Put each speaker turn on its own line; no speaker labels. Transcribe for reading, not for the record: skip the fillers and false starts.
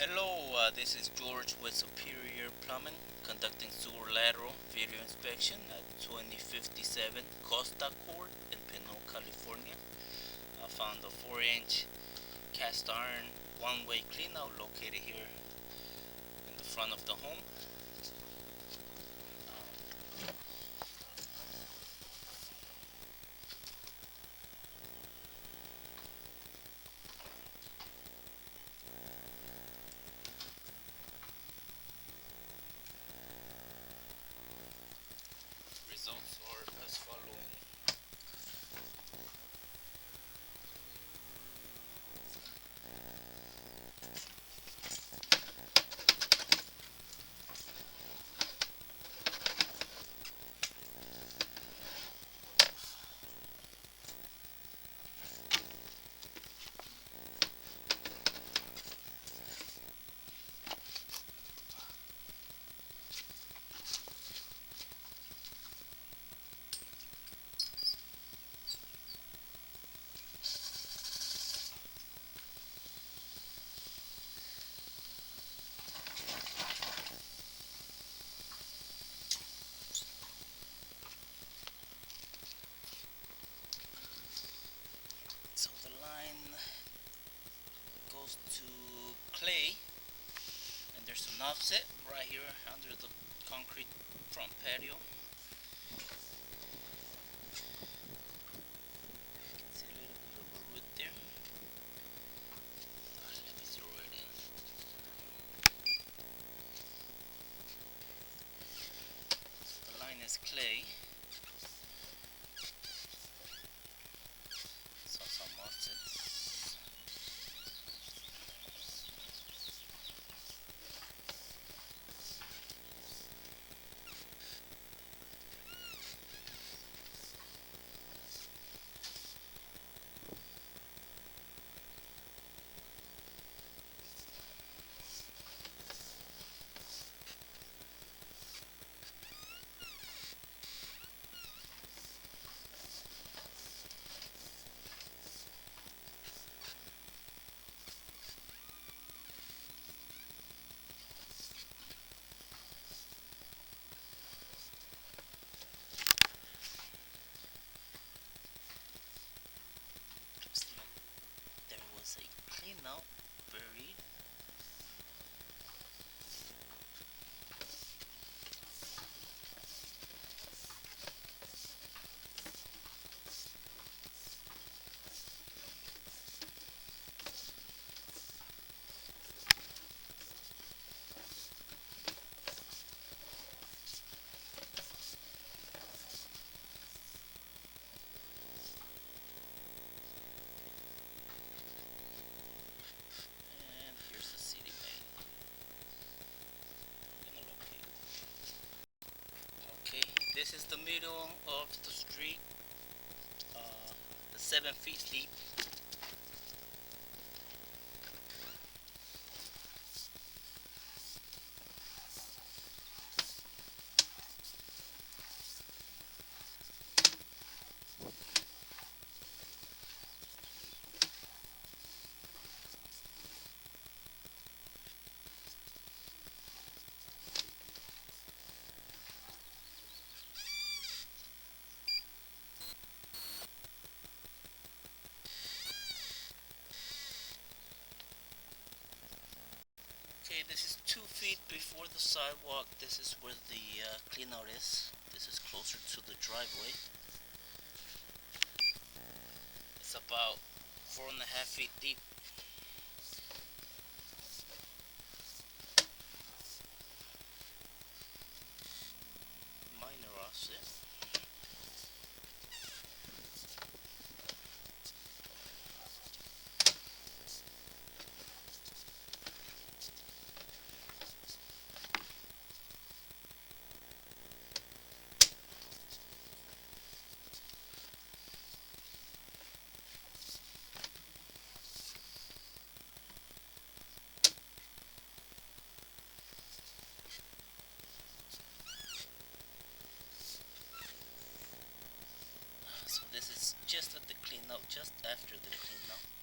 Hello, this is George with Superior Plumbing, conducting sewer lateral video inspection at 2057 Costa Court in Pinole, California. I found a 4-inch cast iron one-way cleanout located here in the front of the home. Results are as following. So the line goes to clay, and there's an offset right here under the concrete front patio. You can see a little bit of a root there. Let me throw it in. The line is clay. So some offsets. Looks like there was a cleanout buried. And here's the city main. I'm gonna locate. Okay, this is the middle of the street. The 7 feet deep. Okay, this is 2 feet before the sidewalk. This is where the cleanout is. This is closer to the driveway. It's about 4.5 feet deep. Minor offset. So this is just at the cleanout, just after the cleanout.